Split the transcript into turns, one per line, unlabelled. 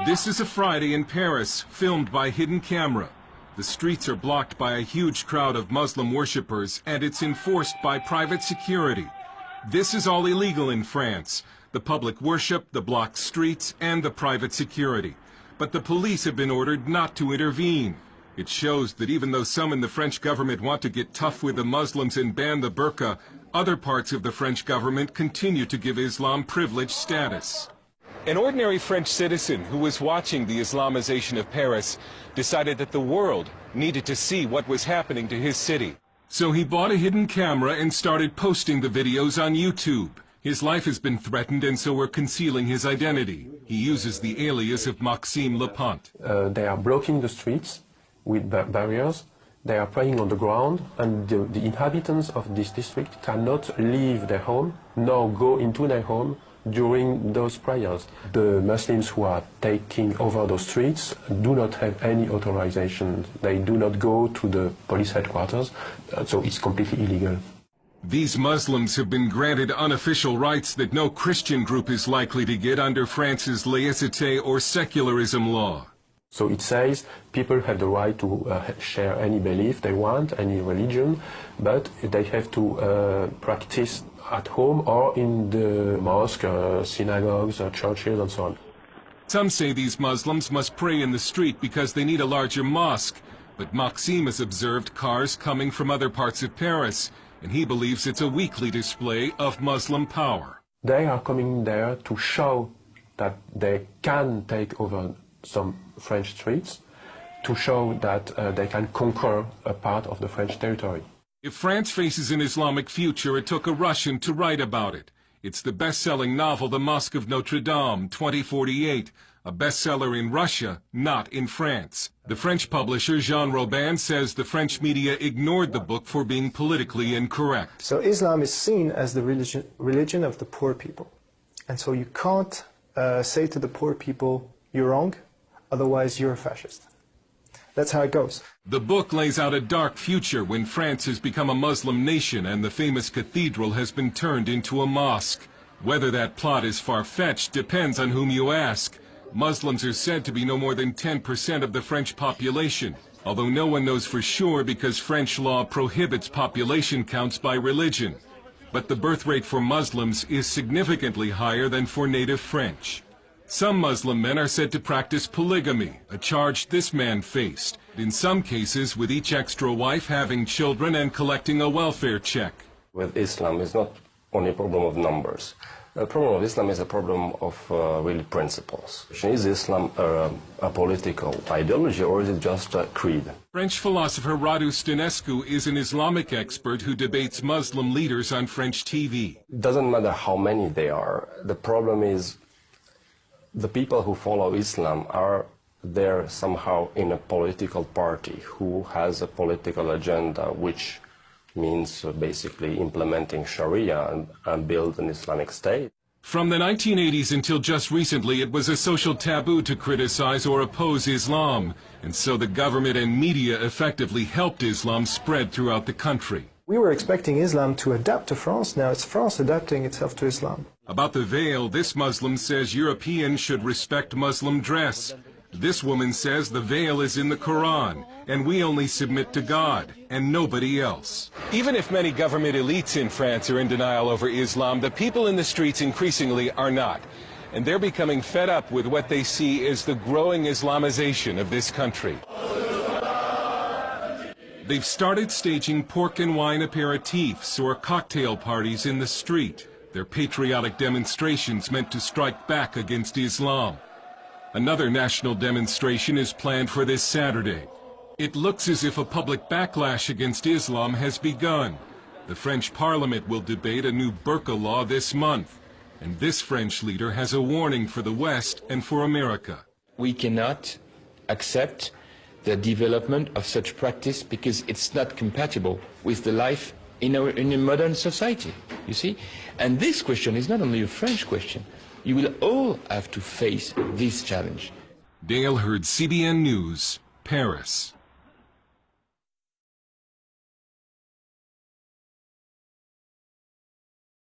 This is a Friday in Paris, filmed by hidden camera. The streets are blocked by a huge crowd of Muslim worshippers, and it's enforced by private security. This is all illegal in France: the public worship, the blocked streets, and the private security. But the police have been ordered not to intervene. It shows that even though some in the French government want to get tough with the Muslims and ban the burqa, other parts of the French government continue to give Islam privileged status. An ordinary French citizen who was watching the Islamization of Paris decided that the world needed to see what was happening to his city. So he bought a hidden camera and started posting the videos on YouTube. His life has been threatened, and so we're concealing his identity. He uses the alias of Maxime Lepante.
They are blocking the streets with barriers. They are praying on the ground, and the inhabitants of this district cannot leave their home nor go into their home during those prayers. The Muslims who are taking over those streets do not have any authorization. They do not go to the police headquarters, so it's completely illegal.
These Muslims have been granted unofficial rights that no Christian group is likely to get under France's laïcité or secularism law.
So it says people have the right to share any belief they want, any religion, but they have to practice at home or in the mosque, synagogues, churches, and so on.
Some say these Muslims must pray in the street because they need a larger mosque, but Maxime has observed cars coming from other parts of Paris, and he believes it's a weekly display of Muslim power.
They are coming there to show that they can take over some French streets, to show that they can conquer a part of the French territory.
If France faces an Islamic future, it took a Russian to write about it. It's the best-selling novel The Mosque of Notre Dame, 2048, a bestseller in Russia, not in France. The French publisher Jean Robin says the French media ignored the book for being politically incorrect.
So Islam is seen as the religion of the poor people. And so you can't say to the poor people, you're wrong, otherwise you're a fascist. That's how it goes.
The book lays out a dark future when France has become a Muslim nation and the famous cathedral has been turned into a mosque. Whether that plot is far-fetched depends on whom you ask. Muslims are said to be no more than 10% of the French population, although no one knows for sure because French law prohibits population counts by religion. But the birth rate for Muslims is significantly higher than for native French. Some Muslim men are said to practice polygamy, a charge this man faced, in some cases with each extra wife having children and collecting a welfare check.
With Islam, it's not only a problem of numbers. The problem of Islam is a problem of really principles. Is Islam a political ideology, or is it just a creed?
French philosopher Radu Stănescu is an Islamic expert who debates Muslim leaders on French TV.
It doesn't matter how many they are. The problem is the people who follow Islam are there somehow in a political party who has a political agenda, which means basically implementing Sharia and build an Islamic state.
From the 1980s until just recently, it was a social taboo to criticize or oppose Islam, and so the government and media effectively helped Islam spread throughout the country.
We were expecting Islam to adapt to France. Now it's France adapting itself to Islam.
About the veil, this Muslim says Europeans should respect Muslim dress. This woman says the veil is in the Quran, and we only submit to God, and nobody else. Even if many government elites in France are in denial over Islam, the people in the streets increasingly are not. And they're becoming fed up with what they see as the growing Islamization of this country. They've started staging pork and wine aperitifs or cocktail parties in the street. They're patriotic demonstrations meant to strike back against Islam. Another national demonstration is planned for this Saturday. It looks as if a public backlash against Islam has begun. The French Parliament will debate a new burqa law this month, and this French leader has a warning for the West and for America.
We cannot accept the development of such practice because it's not compatible with the life in a modern society, you see? And this question is not only a French question. You will all have to face this challenge.
Dale Hurd, CBN News, Paris.